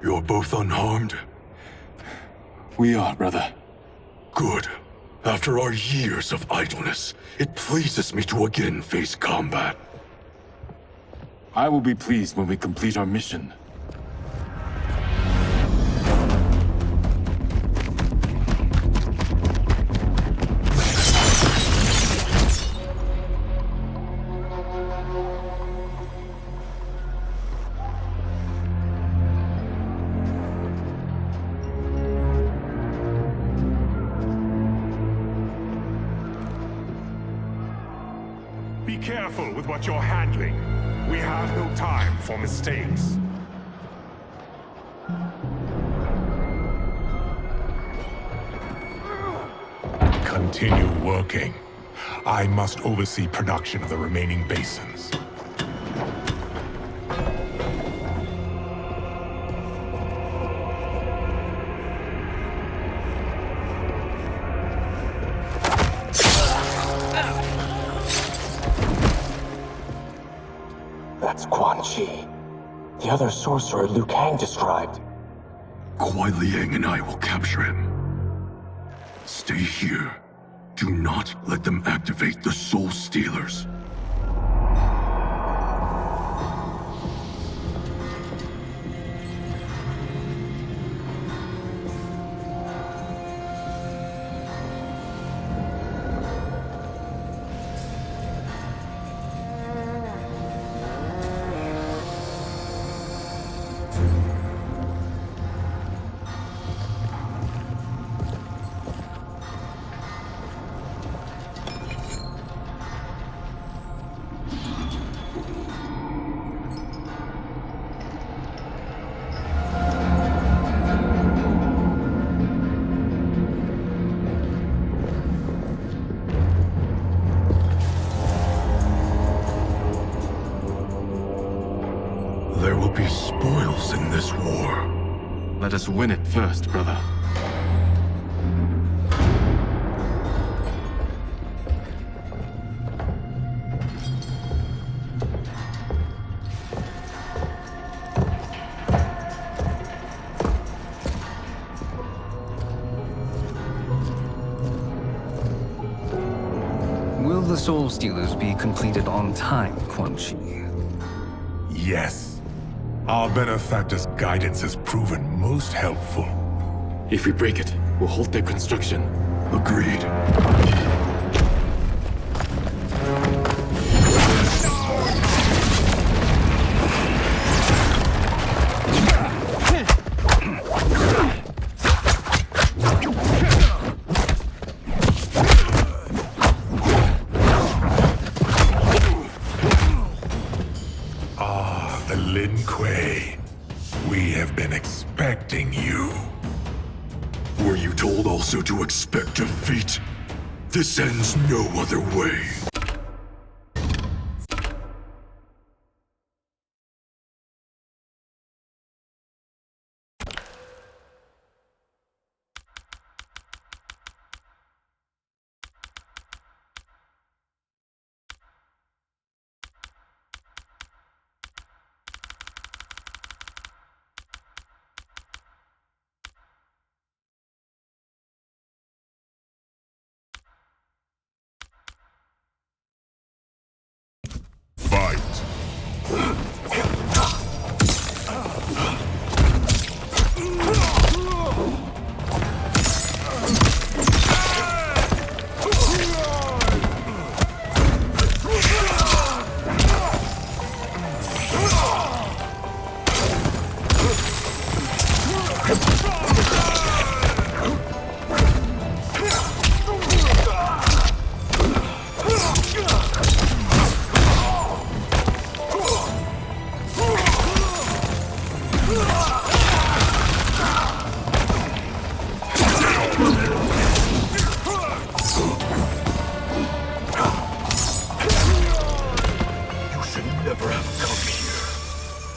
You're both unharmed? We are, brother. Good. After our years of idleness, it pleases me to again face combat. I will be pleased when we complete our mission. Be careful with what you're handling. We have no time for mistakes. Continue working. I must oversee production of the remaining basins. That's Quan Chi. The other sorcerer Liu Kang described. Kuai Liang and I will capture him. Stay here. Do not let them activate the Soul Stealers. There will be spoils in this war. Let us win it first, brother. Will the Soul Stealers be completed on time, Quan Chi? Yes. Our benefactor's guidance has proven most helpful. If we break it, we'll halt their construction. Agreed. The Lin Kuei. We have been expecting you. Were you told also to expect defeat? This ends no other way. Fight.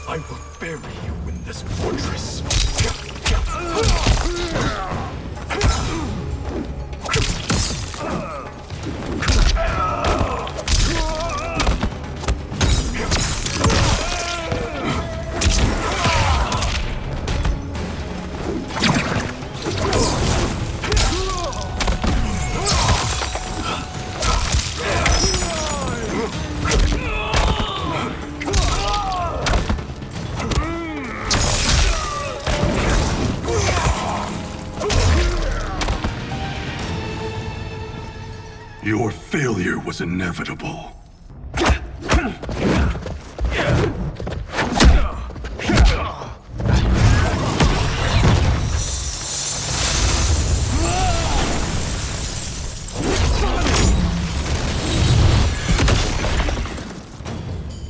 I will bury you in this fortress. Your failure was inevitable.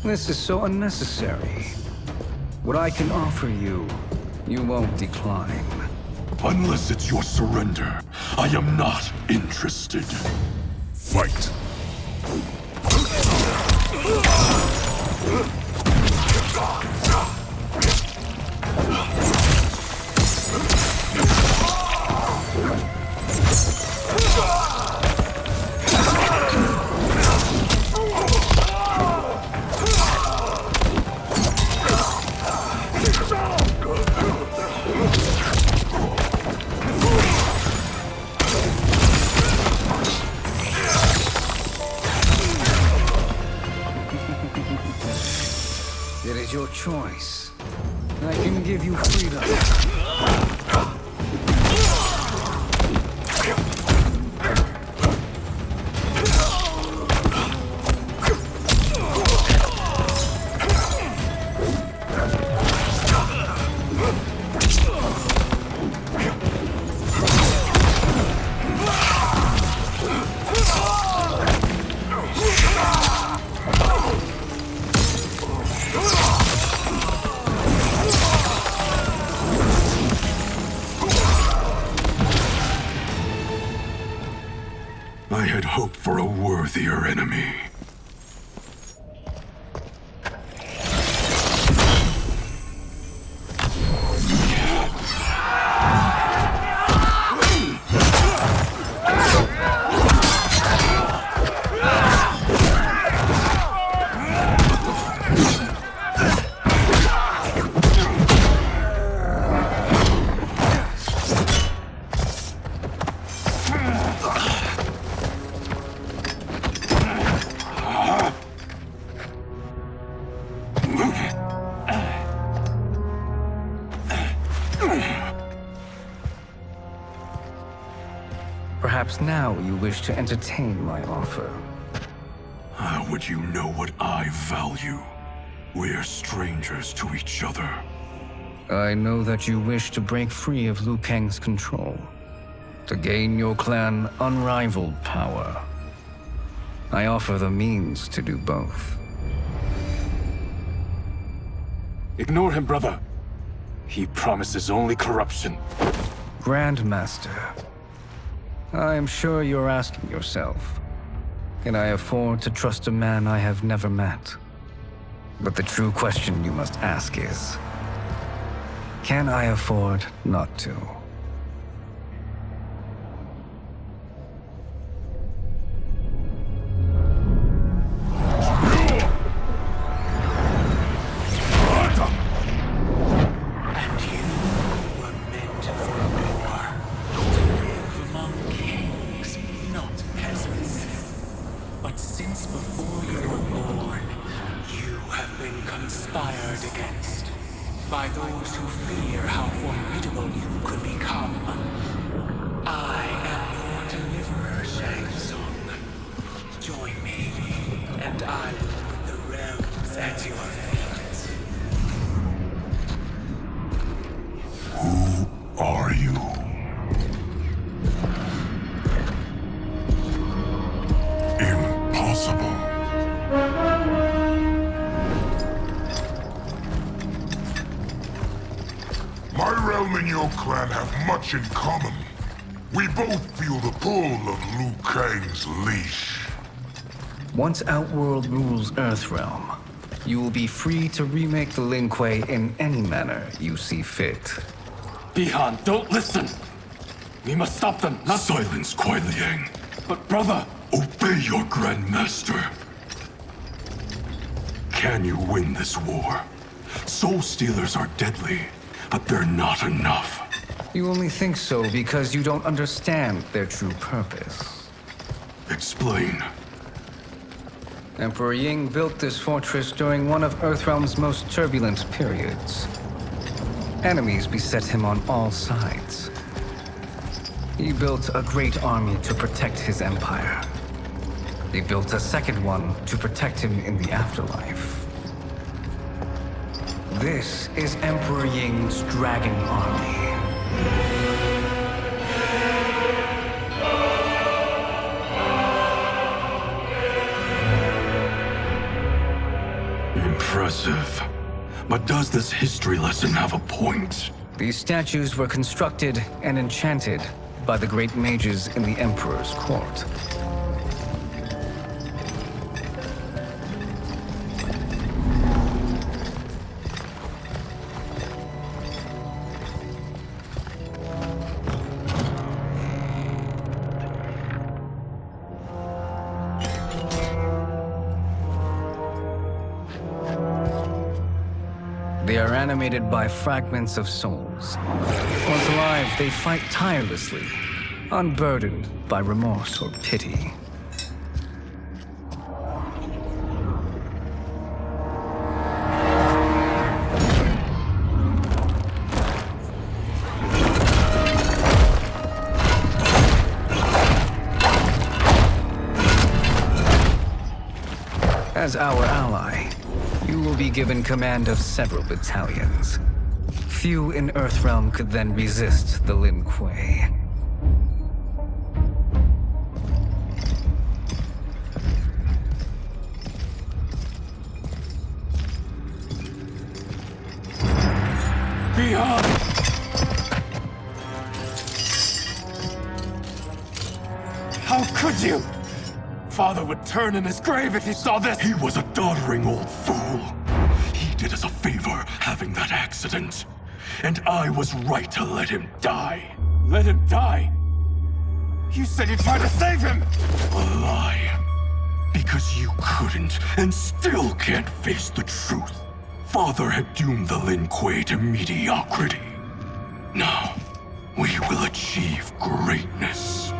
This is so unnecessary. What I can offer you, you won't decline. Unless it's your surrender, I am not interested. Fight. It is your choice. I can give you freedom. I had hoped for a worthier enemy. Perhaps now you wish to entertain my offer. How would you know what I value? We're strangers to each other. I know that you wish to break free of Liu Kang's control, to gain your clan unrivaled power. I offer the means to do both. Ignore him, brother. He promises only corruption. Grandmaster, I am sure you're asking yourself, can I afford to trust a man I have never met? But the true question you must ask is, can I afford not to? But since before you were born, you have been conspired against by those who fear how formidable you could become. I am your deliverer, Shang Tsung. Join me, and I will put the realms at your feet. Who are you? Impossible. My realm and your clan have much in common. We both feel the pull of Liu Kang's leash. Once Outworld rules Earthrealm, you will be free to remake the Lin Kuei in any manner you see fit. Bihan, don't listen! We must stop them, not— Silence, Kuai Liang. But brother! Obey your Grandmaster. Can you win this war? Soul Stealers are deadly, but they're not enough. You only think so because you don't understand their true purpose. Explain. Emperor Ying built this fortress during one of Earthrealm's most turbulent periods. Enemies beset him on all sides. He built a great army to protect his empire. They built a second one to protect him in the afterlife. This is Emperor Ying's dragon army. Impressive. But does this history lesson have a point? These statues were constructed and enchanted by the great mages in the Emperor's court. They are animated by fragments of souls. Once alive, they fight tirelessly, unburdened by remorse or pity. As our ally, you will be given command of several battalions. Few in Earthrealm could then resist the Lin Kuei. Beyond! How could you? Father would turn in his grave if he saw this! He was a doddering old fool. He did us a favor having that accident. And I was right to let him die. Let him die? You said you tried to save him! A lie. Because you couldn't and still can't face the truth. Father had doomed the Lin Kuei to mediocrity. Now, we will achieve greatness.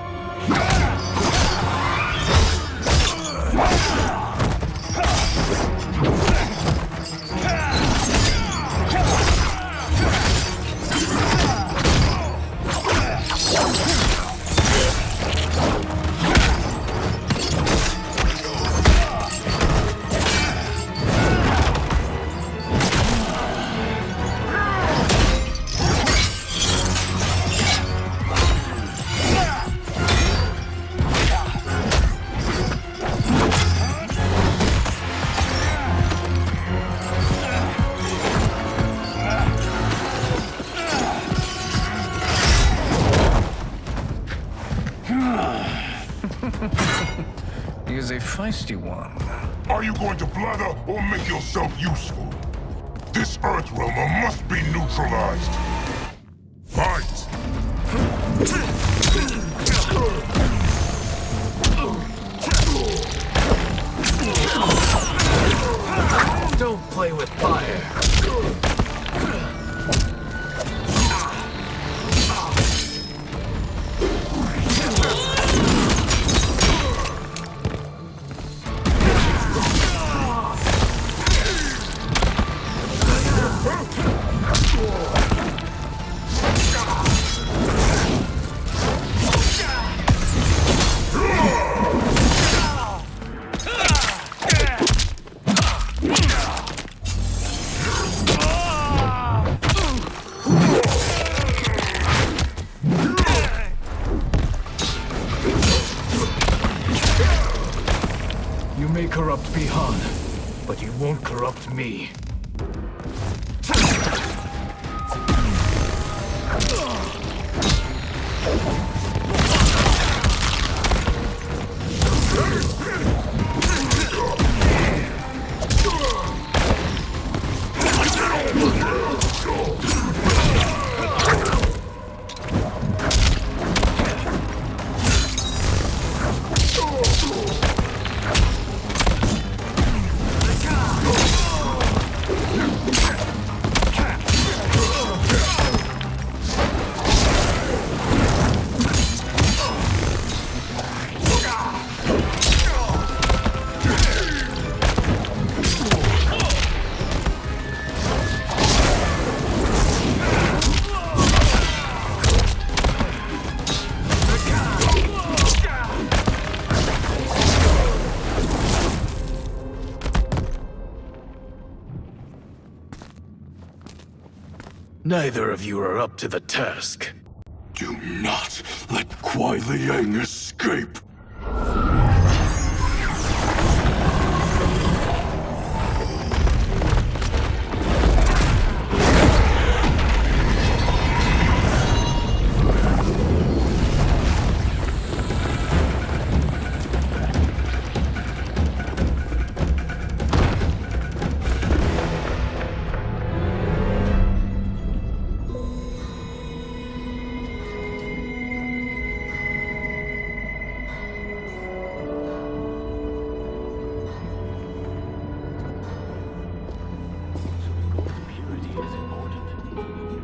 He is a feisty one. Are you going to blather or make yourself useful? This Earthrealmer must be neutralized. Fight! Don't play with fire! You may corrupt Bihan, but you won't corrupt me. Neither of you are up to the task. Do not let Kuai Liang escape!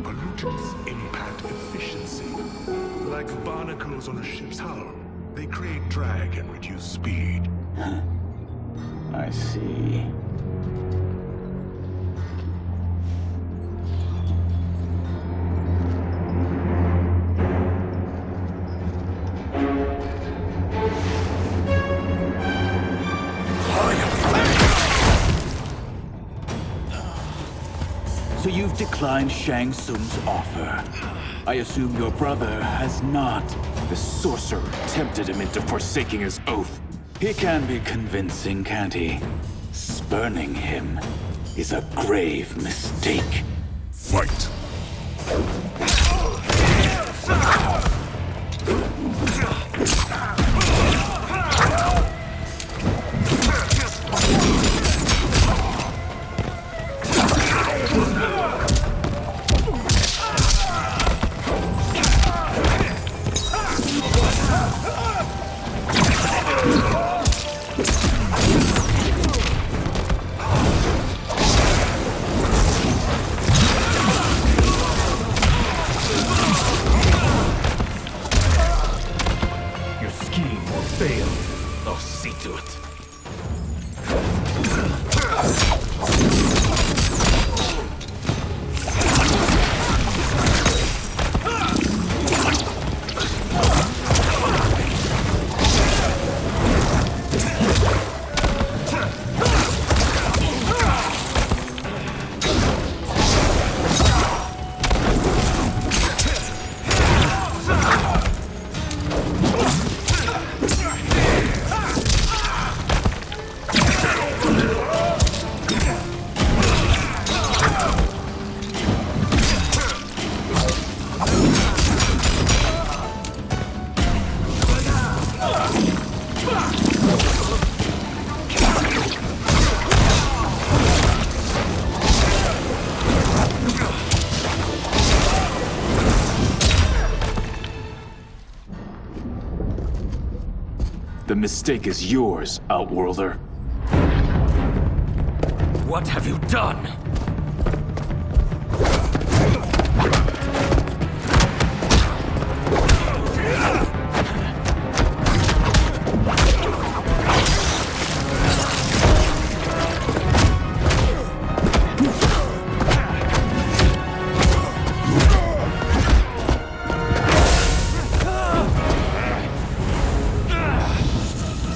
Pollutants impact efficiency. Like barnacles on a ship's hull, they create drag and reduce speed. I see. So you've declined Shang Tsung's offer. I assume your brother has not. The sorcerer tempted him into forsaking his oath. He can be convincing, can't he? Spurning him is a grave mistake. Fight! Your scheme will fail. I'll see to it. The mistake is yours, Outworlder. What have you done?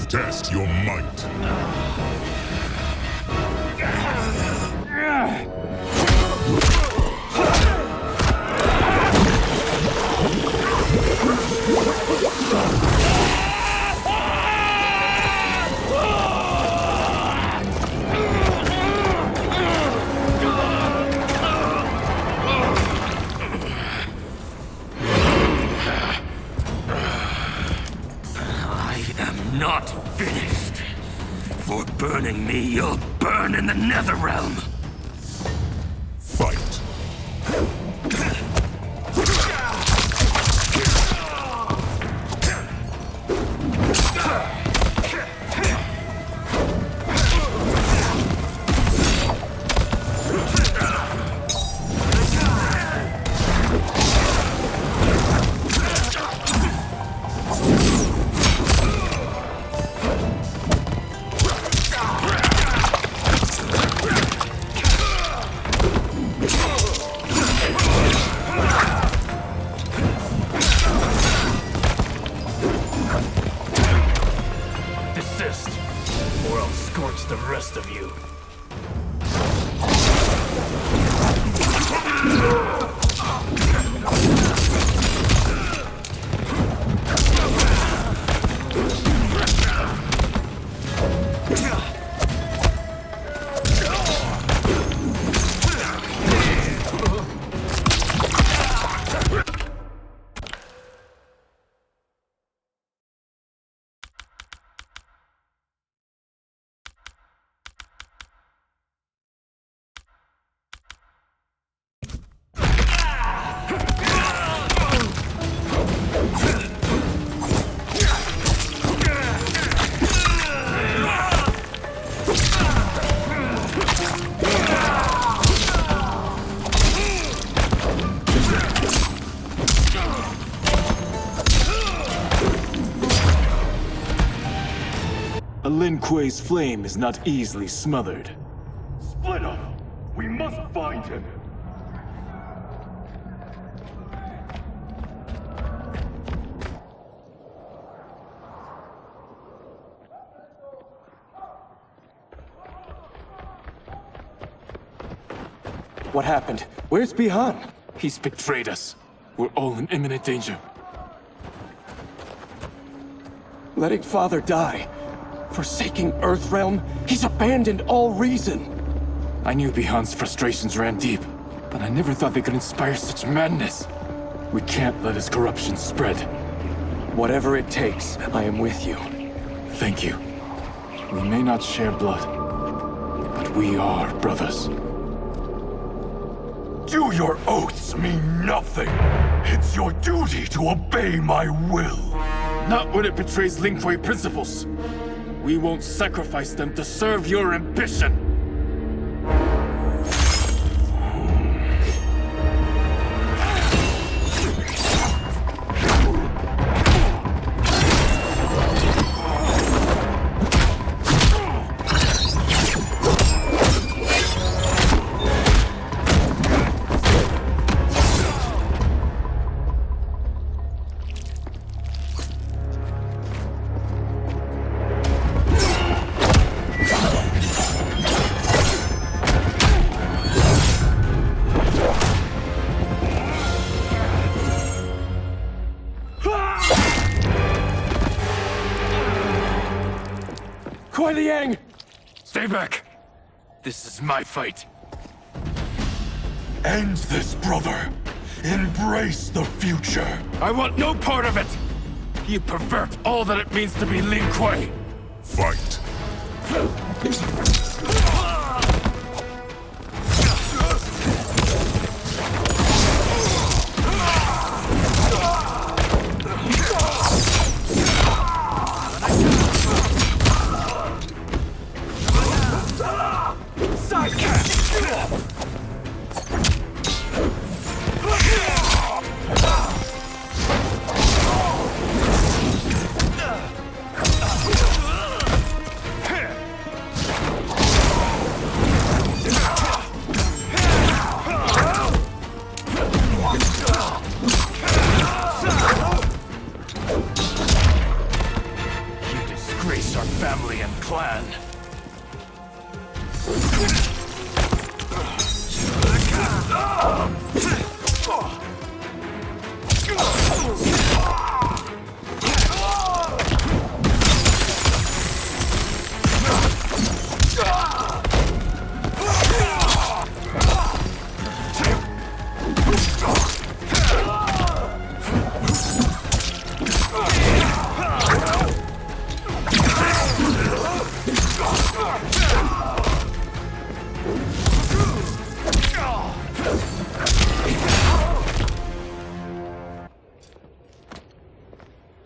Test your might. I am not finished. For burning me, you'll burn in the Netherrealm. Fight! Lin Kuei's flame is not easily smothered. Split up! We must find him! What happened? Where's Bihan? He's betrayed us. We're all in imminent danger. Letting Father die. Forsaking Earthrealm. He's abandoned all reason. I knew Bihan's frustrations ran deep, but I never thought they could inspire such madness. We can't let his corruption spread. Whatever it takes, I am with you. Thank you. We may not share blood, but we are brothers. Do your oaths mean nothing? It's your duty to obey my will. Not when it betrays Lin Kuei principles. We won't sacrifice them to serve your ambition. Kuei Liang! Stay back. This is my fight. End this, brother. Embrace the future. I want no part of it! You pervert all that it means to be Lin Kuei! Fight. Disgrace our family and clan.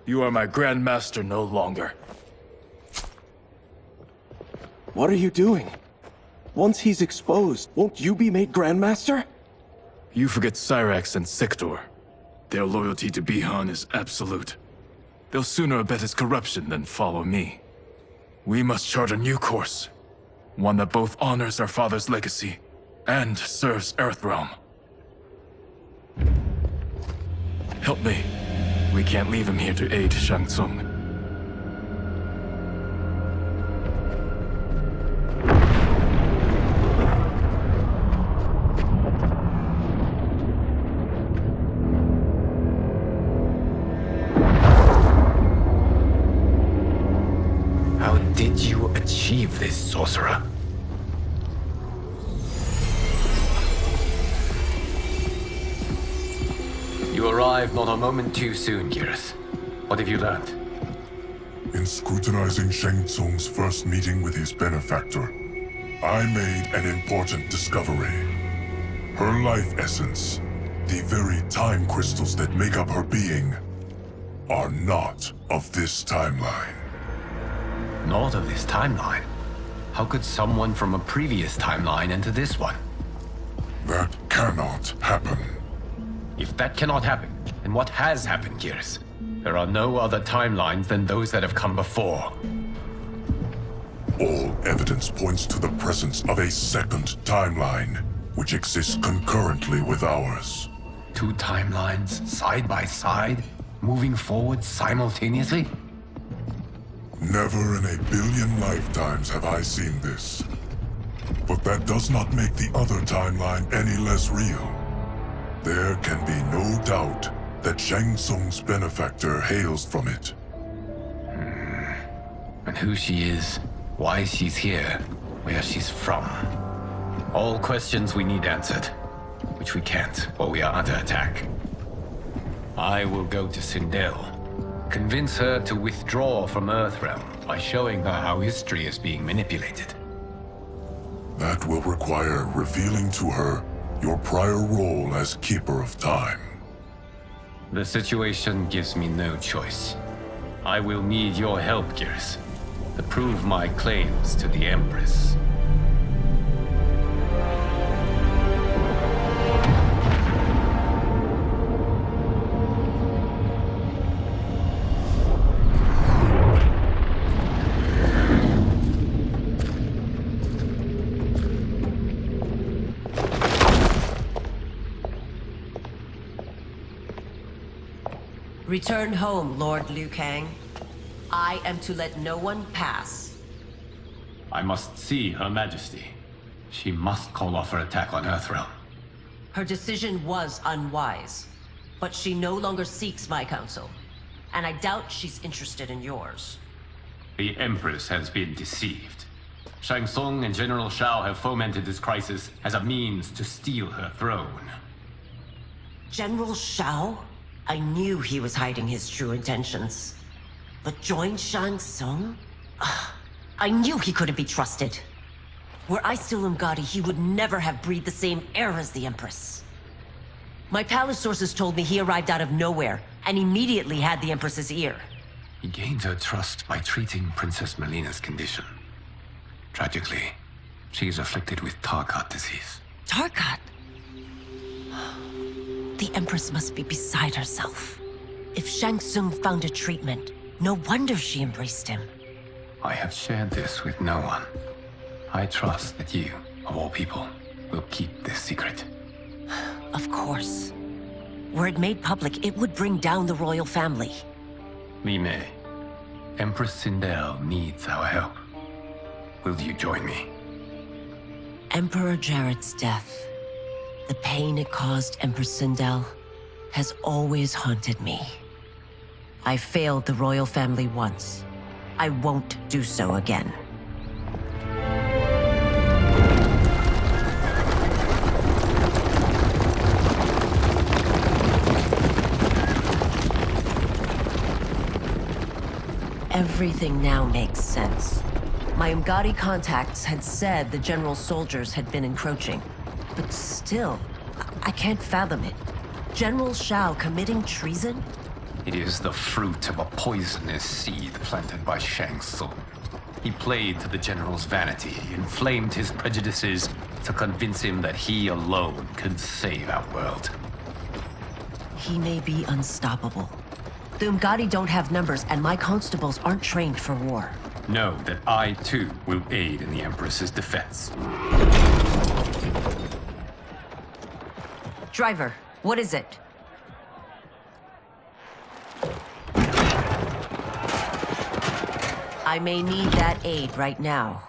You are my Grandmaster no longer. What are you doing? Once he's exposed, won't you be made Grandmaster? You forget Cyrax and Sector. Their loyalty to Bihan is absolute. They'll sooner abet his corruption than follow me. We must chart a new course. One that both honors our father's legacy and serves Earthrealm. Help me. We can't leave him here to aid Shang Tsung. How did you achieve this, sorcerer? You arrived not a moment too soon, Geras. What have you learned? In scrutinizing Shang Tsung's first meeting with his benefactor, I made an important discovery. Her life essence, the very time crystals that make up her being, are not of this timeline. Not of this timeline? How could someone from a previous timeline enter this one? That cannot happen. If that cannot happen, then what has happened, Geras? There are no other timelines than those that have come before. All evidence points to the presence of a second timeline, which exists concurrently with ours. Two timelines, side by side, moving forward simultaneously? Never in a billion lifetimes have I seen this. But that does not make the other timeline any less real. There can be no doubt that Shang Tsung's benefactor hails from it. And who she is, why she's here, where she's from. All questions we need answered, which we can't while we are under attack. I will go to Sindel, convince her to withdraw from Earthrealm by showing her how history is being manipulated. That will require revealing to her your prior role as Keeper of Time. The situation gives me no choice. I will need your help, Gears, to prove my claims to the Empress. Return home, Lord Liu Kang. I am to let no one pass. I must see Her Majesty. She must call off her attack on Earthrealm. Her decision was unwise, but she no longer seeks my counsel, and I doubt she's interested in yours. The Empress has been deceived. Shang Tsung and General Shao have fomented this crisis as a means to steal her throne. General Shao? I knew he was hiding his true intentions. But join Shang Tsung? I knew he couldn't be trusted. Were I still Umgadi, he would never have breathed the same air as the Empress. My palace sources told me he arrived out of nowhere, and immediately had the Empress's ear. He gained her trust by treating Princess Melina's condition. Tragically, she is afflicted with Tarkat disease. Tarkat? The Empress must be beside herself. If Shang Tsung found a treatment, no wonder she embraced him. I have shared this with no one. I trust that you, of all people, will keep this secret. Of course. Were it made public, it would bring down the royal family. Li Mei, Empress Sindel needs our help. Will you join me? Emperor Jarrett's death, the pain it caused Empress Sindel, has always haunted me. I failed the royal family once. I won't do so again. Everything now makes sense. My Umgadi contacts had said the general's soldiers had been encroaching. But still, I can't fathom it. General Shao committing treason? It is the fruit of a poisonous seed planted by Shang Tsung. He played to the general's vanity, inflamed his prejudices to convince him that he alone could save our world. He may be unstoppable. The Umgadi don't have numbers, and my constables aren't trained for war. Know that I, too, will aid in the Empress's defense. Driver, what is it? I may need that aid right now.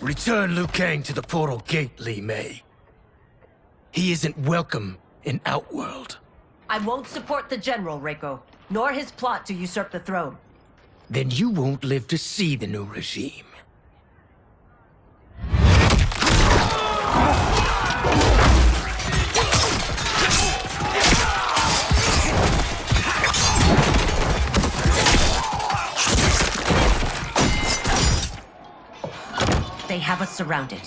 Return Liu Kang to the portal gate, Li Mei. He isn't welcome in Outworld. I won't support the general, Reiko, nor his plot to usurp the throne. Then you won't live to see the new regime. They have us surrounded.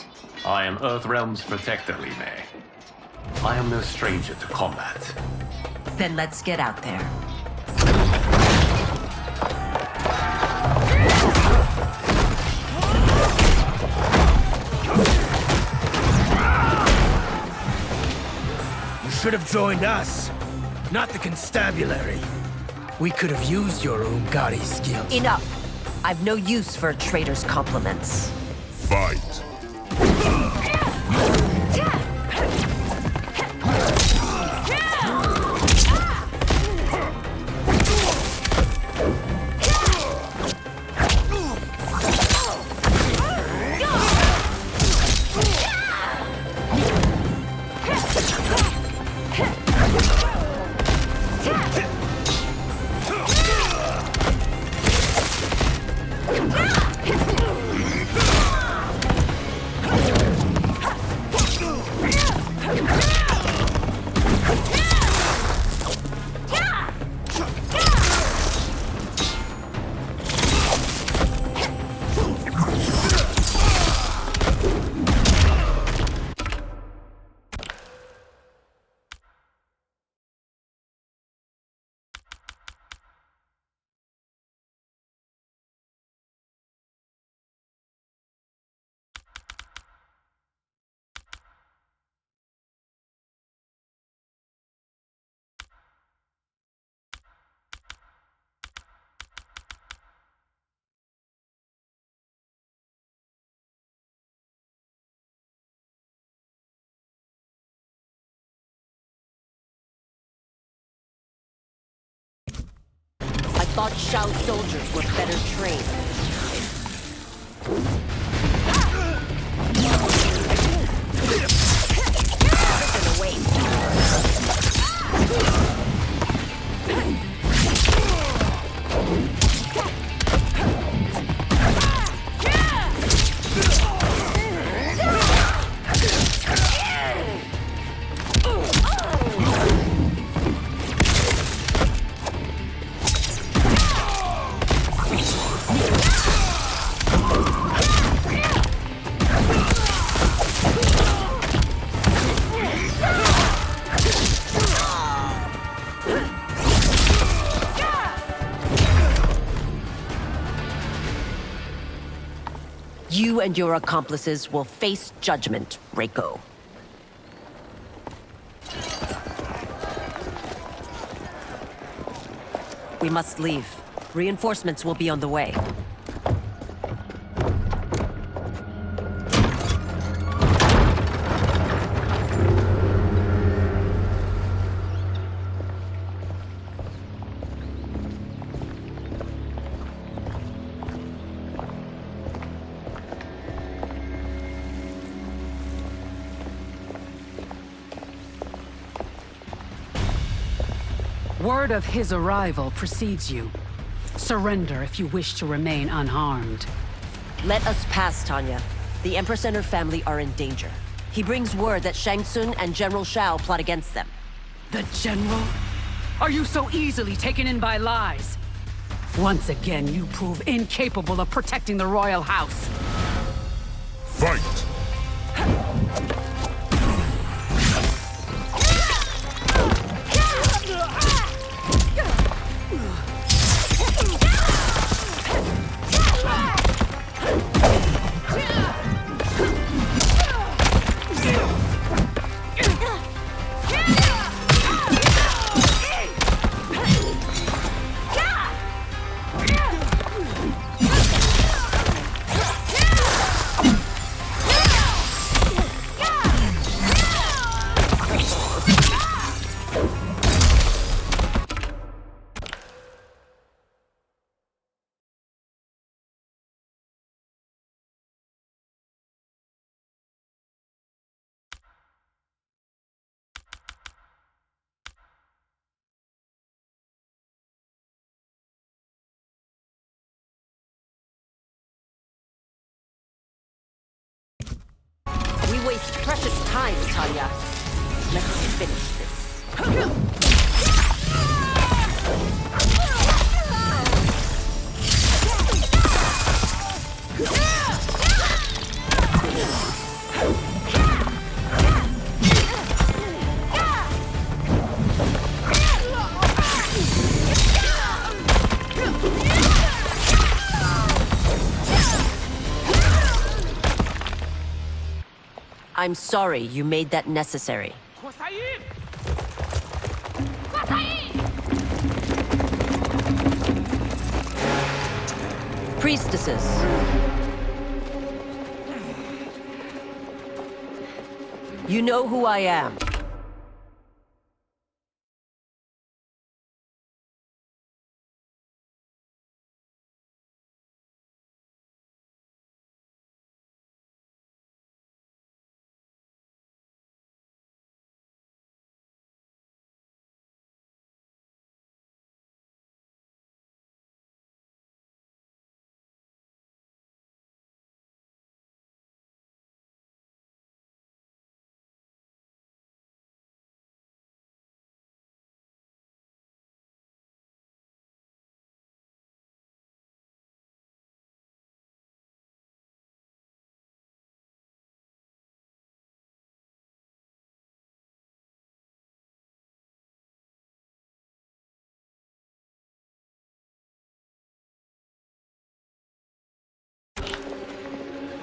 I am Earthrealm's protector, Li Mei. I am no stranger to combat. Then let's get out there. should have joined us, not the constabulary. We could have used your Umgari skills. Enough. I've no use for a traitor's compliments. Fight! I thought Shao's soldiers were better trained. You and your accomplices will face judgment, Reiko. We must leave. Reinforcements will be on the way. Word of his arrival precedes you. Surrender if you wish to remain unharmed. Let us pass, Tanya. The Empress and her family are in danger. He brings word that Shang Tsung and General Shao plot against them. The General? Are you so easily taken in by lies? Once again, you prove incapable of protecting the royal house. Fight! We waste precious time, Tanya. Let's finish this. I'm sorry you made that necessary. priestesses. You know who I am.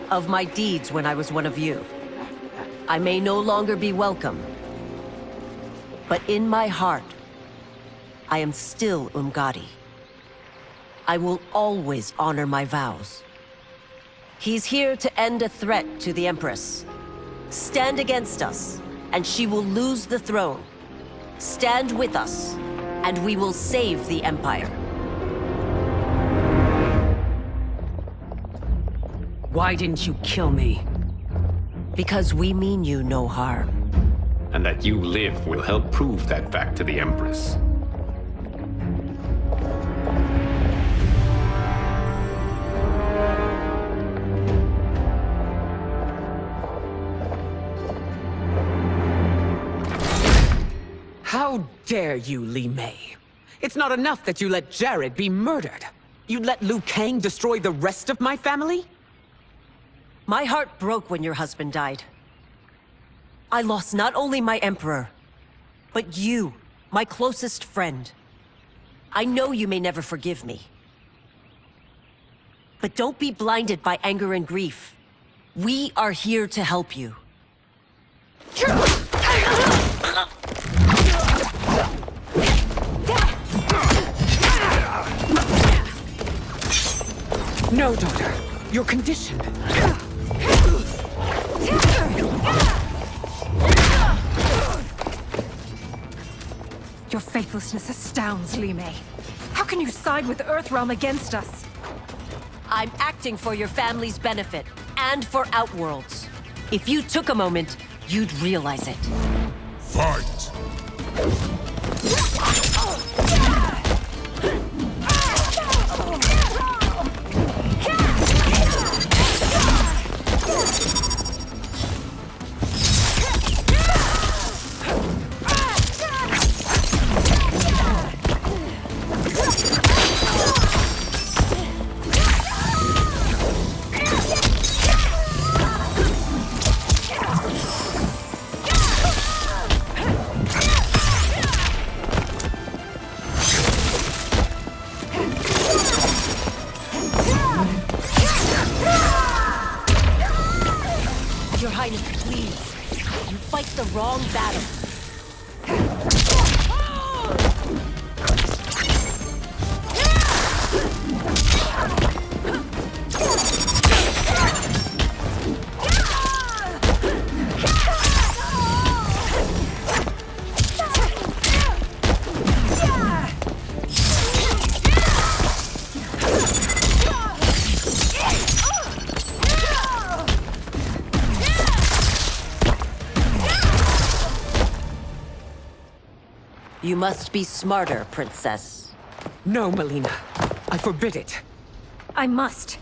Of my deeds when I was one of you. I may no longer be welcome, but in my heart, I am still Umgadi. I will always honor my vows. He's here to end a threat to the Empress. Stand against us, and she will lose the throne. Stand with us, and we will save the Empire. Why didn't you kill me? Because we mean you no harm. And that you live will help prove that fact to the Empress. How dare you, Li Mei? It's not enough that you let Jared be murdered. You'd let Liu Kang destroy the rest of my family? My heart broke when your husband died. I lost not only my emperor, but you, my closest friend. I know you may never forgive me. But don't be blinded by anger and grief. We are here to help you. No, daughter. You're conditioned. Your faithlessness astounds, Li Mei. How can you side with Earthrealm against us? I'm acting for your family's benefit, and for Outworld's. If you took a moment, you'd realize it. Fight! Your Highness, please. You fight the wrong battle. You must be smarter, Princess. No, Melina. I forbid it. I must.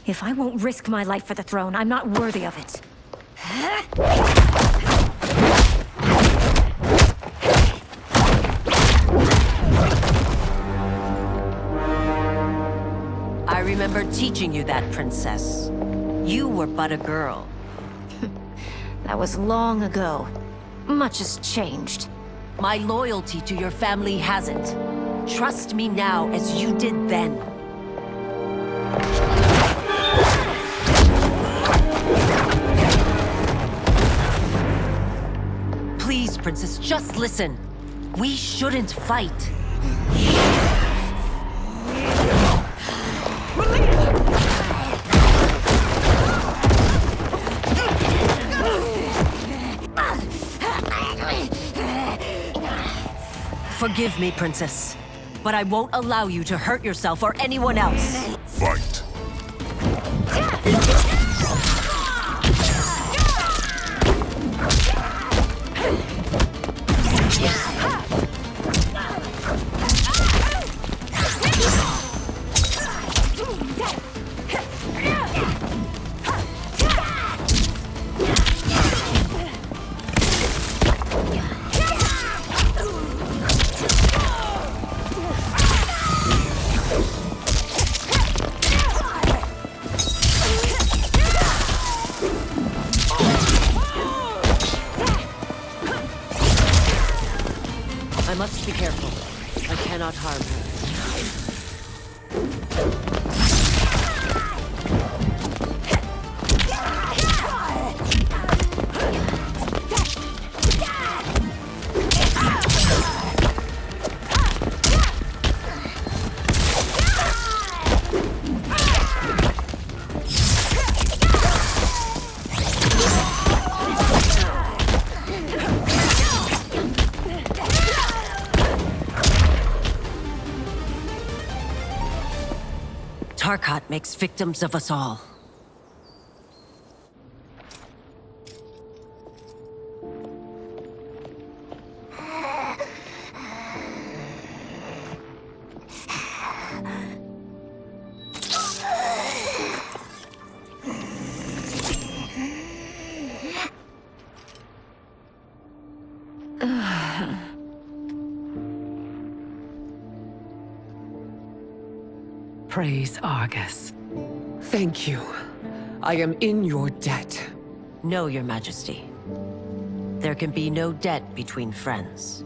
If I won't risk my life for the throne, I'm not worthy of it. I remember teaching you that, Princess. You were but a girl. That was long ago. Much has changed. My loyalty to your family hasn't. Trust me now as you did then. Please, Princess, just listen. We shouldn't fight. Melina! Forgive me, Princess, but I won't allow you to hurt yourself or anyone else. Fight. I must be careful. I cannot harm her. Tarkat makes victims of us all. Praise Argus. Thank you. I am in your debt. No, Your Majesty. There can be no debt between friends.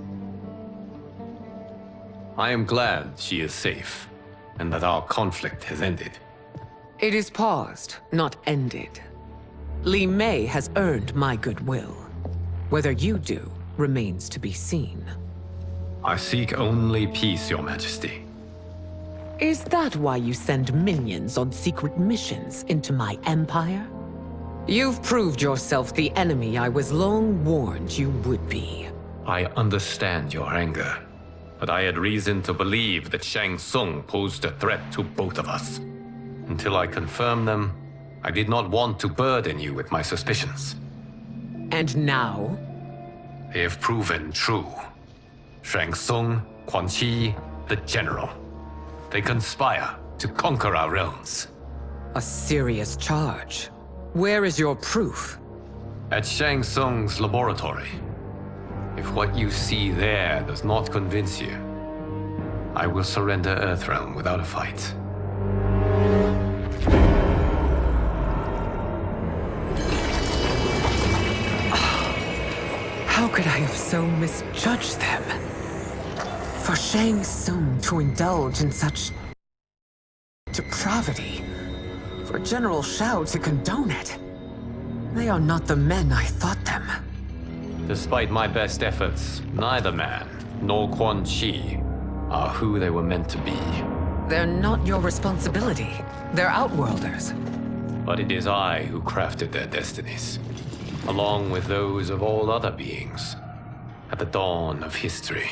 I am glad she is safe, and that our conflict has ended. It is paused, not ended. Li Mei has earned my goodwill. Whether you do remains to be seen. I seek only peace, Your Majesty. Is that why you send minions on secret missions into my empire? You've proved yourself the enemy I was long warned you would be. I understand your anger, but I had reason to believe that Shang Tsung posed a threat to both of us. Until I confirmed them, I did not want to burden you with my suspicions. And now? They have proven true. Shang Tsung, Quan Chi, the General. They conspire to conquer our realms. A serious charge. Where is your proof? At Shang Tsung's laboratory. If what you see there does not convince you, I will surrender Earthrealm without a fight. How could I have so misjudged them? For Shang Tsung to indulge in such depravity, for General Shao to condone it, they are not the men I thought them. Despite my best efforts, neither man nor Quan Chi are who they were meant to be. They're not your responsibility. They're Outworlders. But it is I who crafted their destinies, along with those of all other beings, at the dawn of history.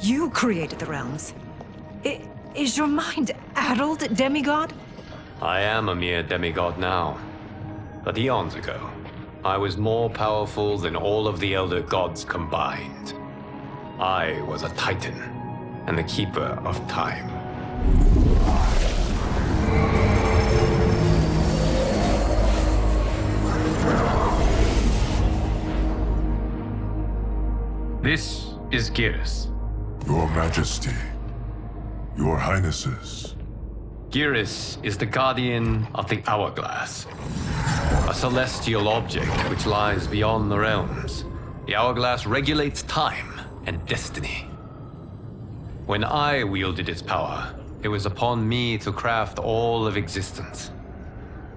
You created the realms. Is your mind addled, demigod? I am a mere demigod now. But eons ago, I was more powerful than all of the Elder Gods combined. I was a Titan, and the Keeper of Time. This is Geras. Your Majesty, Your Highnesses. Geras is the guardian of the Hourglass, a celestial object which lies beyond the realms. The Hourglass regulates time and destiny. When I wielded its power, it was upon me to craft all of existence,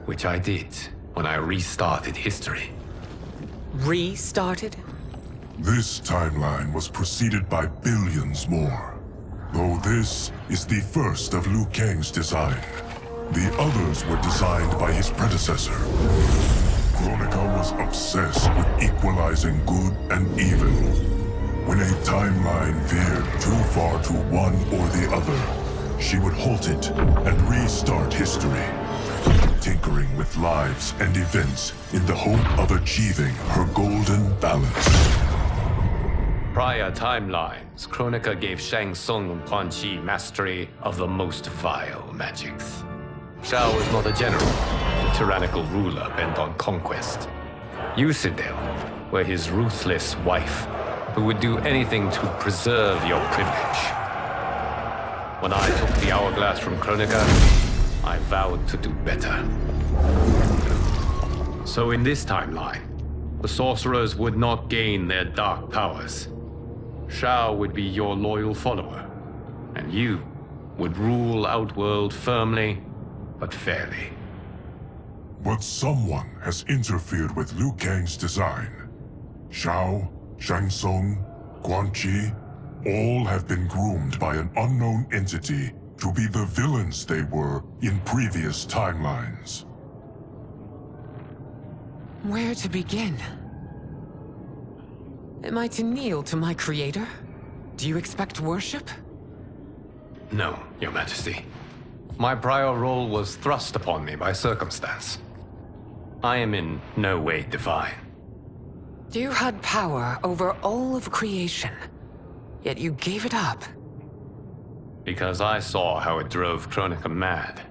which I did when I restarted history. Restarted? This timeline was preceded by billions more. Though this is the first of Liu Kang's design. The others were designed by his predecessor. Kronika was obsessed with equalizing good and evil. When a timeline veered too far to one or the other, she would halt it and restart history, tinkering with lives and events in the hope of achieving her golden balance. Prior timelines, Kronika gave Shang Tsung and Quan Chi mastery of the most vile magics. Shao was not a general, a tyrannical ruler bent on conquest. Yusidel were his ruthless wife, who would do anything to preserve your privilege. When I took the hourglass from Kronika, I vowed to do better. So in this timeline, the sorcerers would not gain their dark powers. Shao would be your loyal follower, and you would rule Outworld firmly, but fairly. But someone has interfered with Liu Kang's design. Shao, Shang Tsung, Quan Chi, all have been groomed by an unknown entity to be the villains they were in previous timelines. Where to begin? Am I to kneel to my creator? Do you expect worship? No, Your Majesty. My prior role was thrust upon me by circumstance. I am in no way divine. You had power over all of creation, yet you gave it up. Because I saw how it drove Kronika mad.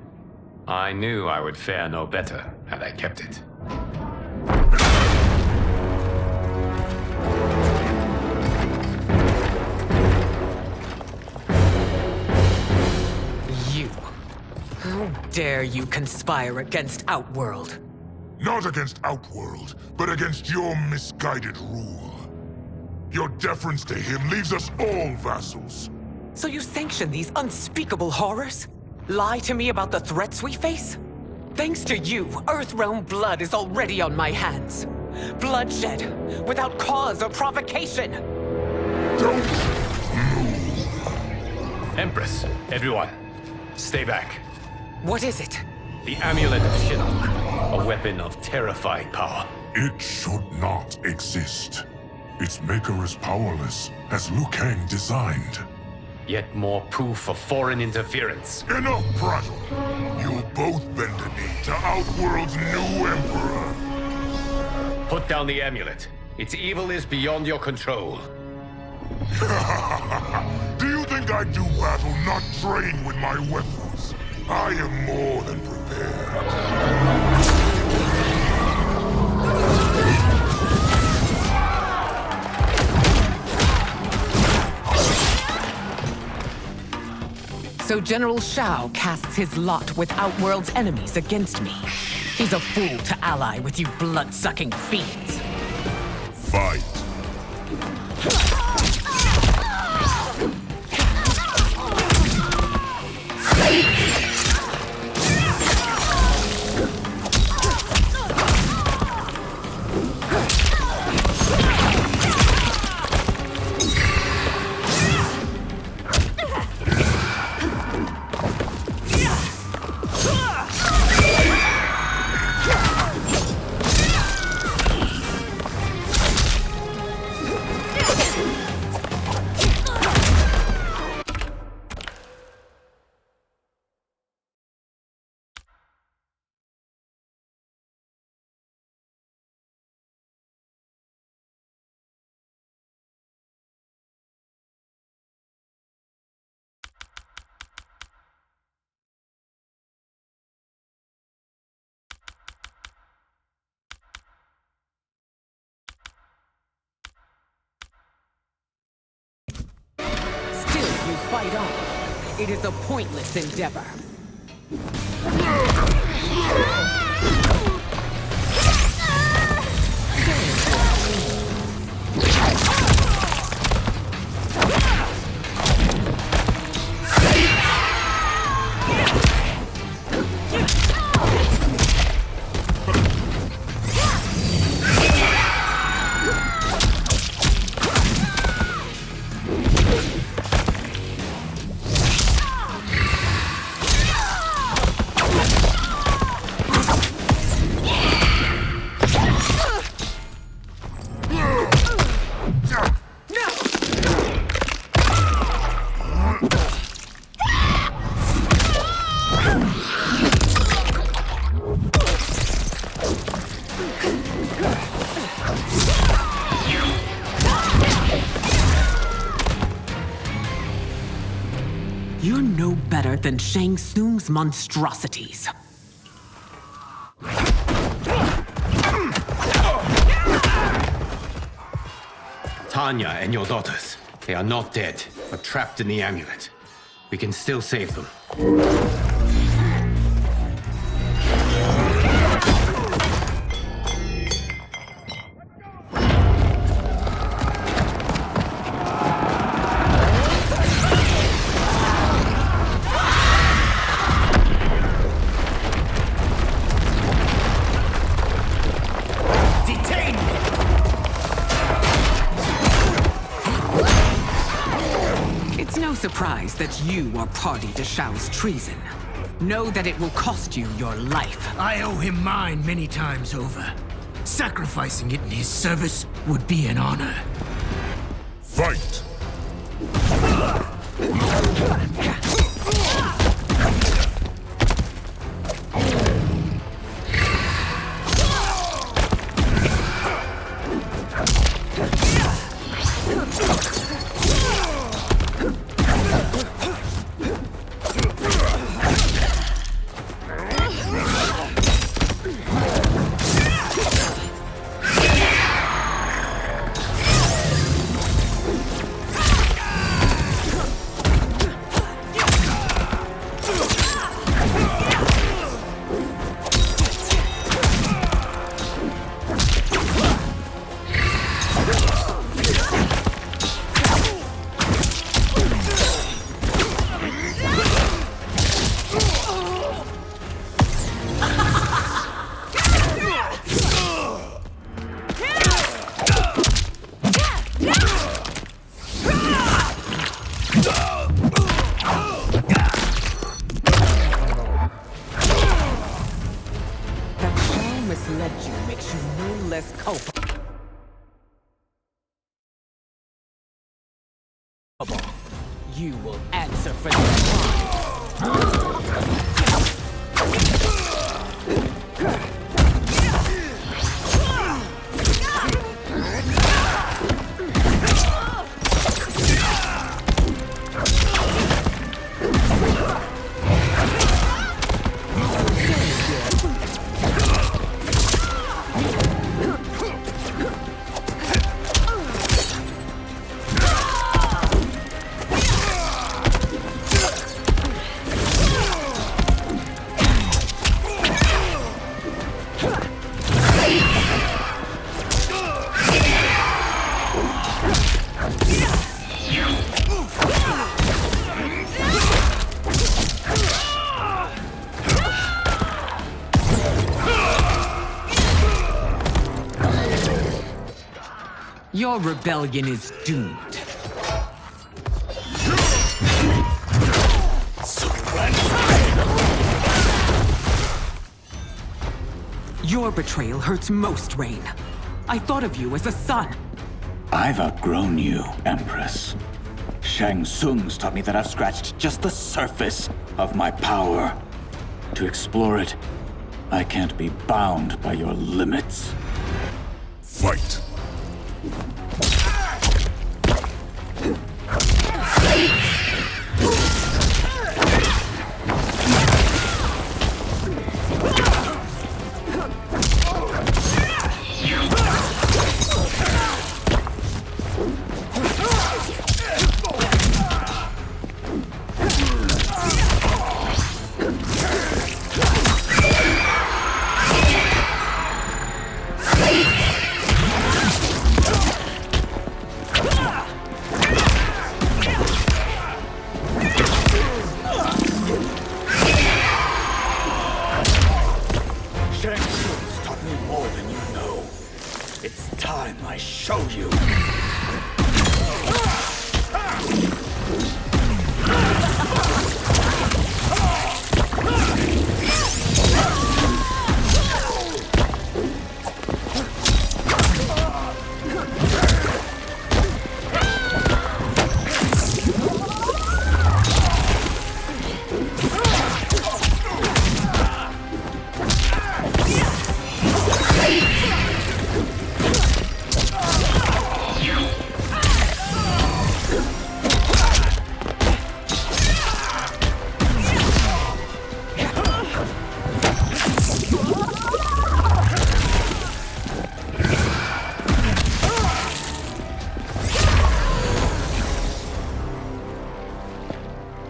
I knew I would fare no better had I kept it. You. How dare you conspire against Outworld? Not against Outworld, but against your misguided rule. Your deference to him leaves us all vassals. So you sanction these unspeakable horrors? Lie to me about the threats we face? Thanks to you, Earthrealm blood is already on my hands. Bloodshed, without cause or provocation. Don't move. Empress, everyone, stay back. What is it? The Amulet of Shinnok, a weapon of terrifying power. It should not exist. Its maker is powerless, as Liu Kang designed. Yet more proof of foreign interference. Enough prattle! You'll both bend a knee to Outworld's new emperor. Put down the amulet. Its evil is beyond your control. Do you think I do battle not trained with my weapons? I am more than prepared. So General Shao casts his lot with Outworld's enemies against me. He's a fool to ally with you blood-sucking fiends. Fight. You fight on. It is a pointless endeavor. You're no better than Shang Tsung's monstrosities. Tanya and your daughters. They are not dead, but trapped in the amulet. We can still save them. Surprised that you are party to Shao's treason. Know that it will cost you your life. I owe him mine many times over. Sacrificing it in his service would be an honor. Fight! You will answer for this crime. Your rebellion is doomed. Your betrayal hurts most, Rain. I thought of you as a son. I've outgrown you, Empress. Shang Tsung's taught me that I've scratched just the surface of my power. To explore it, I can't be bound by your limits. Fight!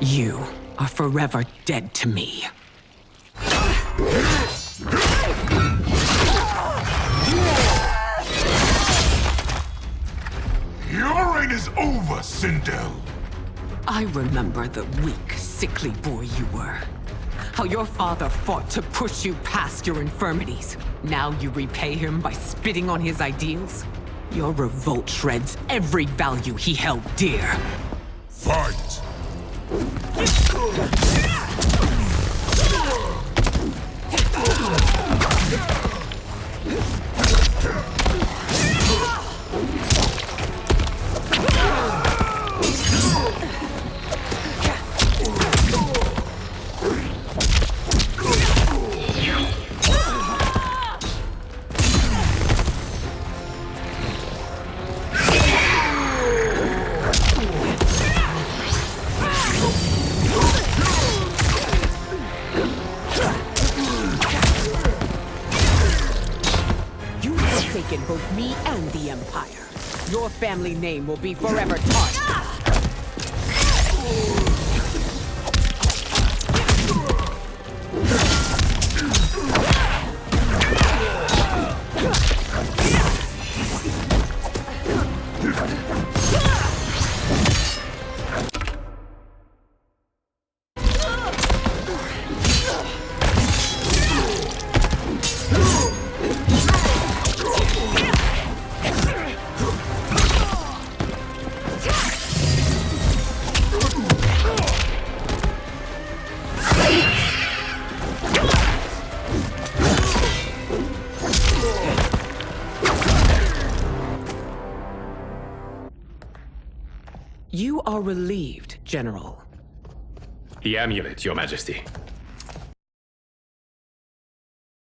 You are forever dead to me. Your reign is over, Sindel. I remember the weak, sickly boy you were. How your father fought to push you past your infirmities. Now you repay him by spitting on his ideals? Your revolt shreds every value he held dear. Fight! Forsaken both me and the Empire. Your family name will be forever tarnished. You are relieved, General. The amulet, Your Majesty.